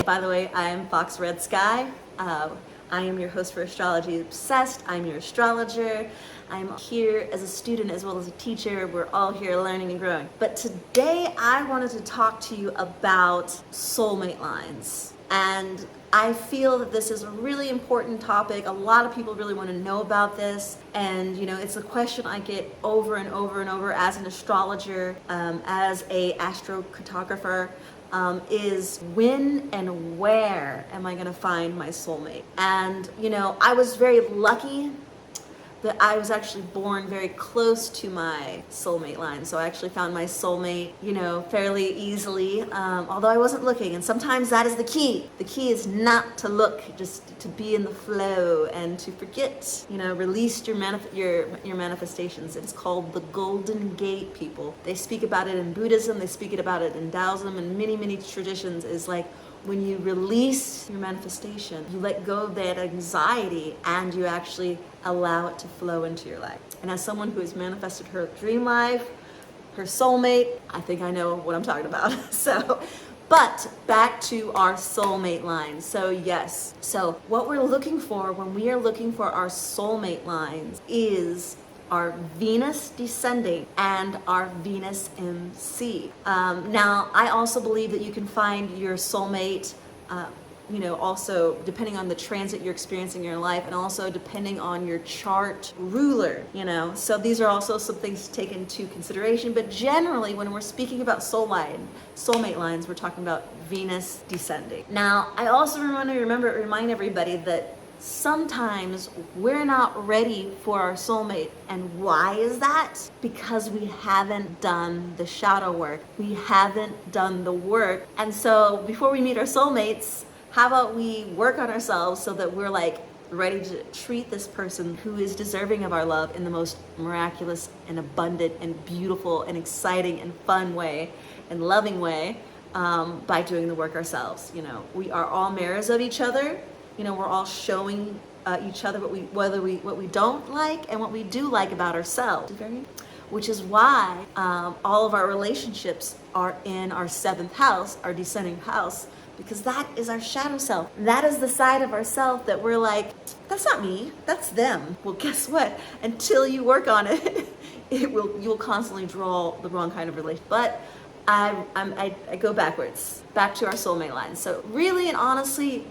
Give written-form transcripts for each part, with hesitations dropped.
by the way, I am Fox Red Sky. I am your host for Astrology Obsessed. I'm your astrologer. I'm here as a student as well as a teacher. We're all here learning and growing. But today I wanted to talk to you about soulmate lines. And I feel that this is a really important topic. A lot of people really want to know about this. And it's a question I get over and over and over as an astrologer, as a astrocartographer. Is when and where am I going to find my soulmate? And I was very lucky that I was actually born very close to my soulmate line. So I actually found my soulmate, fairly easily, although I wasn't looking. And sometimes that is the key. The key is not to look, just to be in the flow and to forget, release your manifestations. It's called the Golden Gate, people. They speak about it in Buddhism, they speak about it in Taoism, and many, many traditions is like, when you release your manifestation, you let go of that anxiety and you actually allow it to flow into your life. And as someone who has manifested her dream life, her soulmate, I think I know what I'm talking about. But back to our soulmate line. So yes, so what we're looking for when we are looking for our soulmate lines is our Venus descending and our Venus MC. Now, I also believe that you can find your soulmate, also depending on the transit you're experiencing in your life, and also depending on your chart ruler, So these are also some things to take into consideration. But generally, when we're speaking about soulmate lines, we're talking about Venus descending. Now, I also want to remind everybody that sometimes we're not ready for our soulmate. And why is that? Because we haven't done the shadow work. We haven't done the work. And so before we meet our soulmates, how about we work on ourselves so that we're ready to treat this person who is deserving of our love in the most miraculous and abundant and beautiful and exciting and fun way and loving way, by doing the work ourselves. We are all mirrors of each other. We're all showing each other what we don't like and what we do like about ourselves. Which is why all of our relationships are in our 7th house, our descending house, because that is our shadow self. That is the side of ourself that we're like, that's not me, that's them. Well, guess what? Until you work on it, you'll constantly draw the wrong kind of relation. But I go backwards, back to our soulmate line. So really and honestly,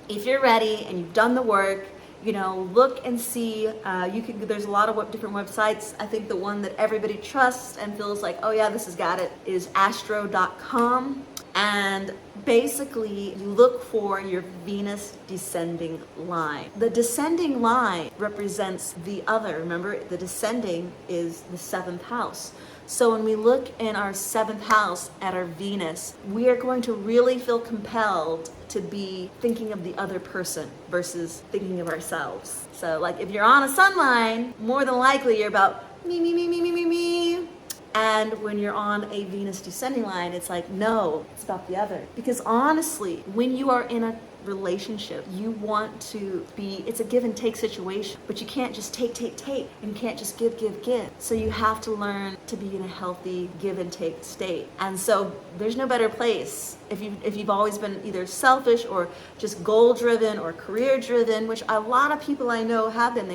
if you're ready and you've done the work, look and see. There's a lot of different websites. I think the one that everybody trusts and feels like, oh yeah, this has got it, is astro.com. And basically, you look for your Venus descending line. The descending line represents the other. Remember, the descending is the 7th house. So when we look in our 7th house at our Venus, we are going to really feel compelled to be thinking of the other person versus thinking of ourselves. So if you're on a sun line, more than likely you're about me, me, me, me, me, me, me. And when you're on a Venus descending line, it's like, no, it's about the other. Because honestly, when you are in a relationship, you want to be, it's a give and take situation, but you can't just take, and you can't just give. So you have to learn to be in a healthy give and take state. And so there's no better place if you've always been either selfish or just goal driven or career driven, which a lot of people I know have been.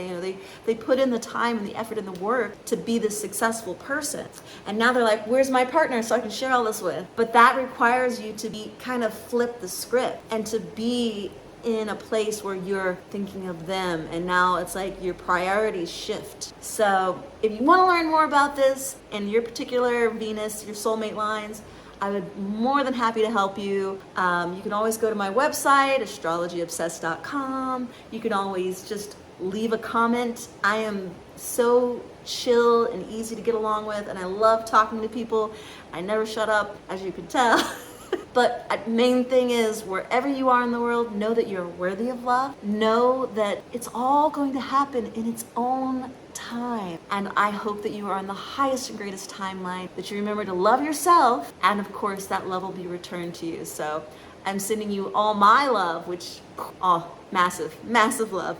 They put in the time and the effort and the work to be this successful person. And now they're like, where's my partner so I can share all this with? But that requires you to be kind of flip the script and to be in a place where you're thinking of them, and now it's like your priorities shift. So if you want to learn more about this and your particular Venus, your soulmate lines, I would be more than happy to help you. You can always go to my website, astrologyobsessed.com. You can always just leave a comment. I am so chill and easy to get along with, and I love talking to people. I never shut up, as you can tell. But main thing is, wherever you are in the world, know that you're worthy of love. Know that it's all going to happen in its own time. And I hope that you are on the highest and greatest timeline, that you remember to love yourself, and of course that love will be returned to you. So I'm sending you all my love, which, massive, massive love.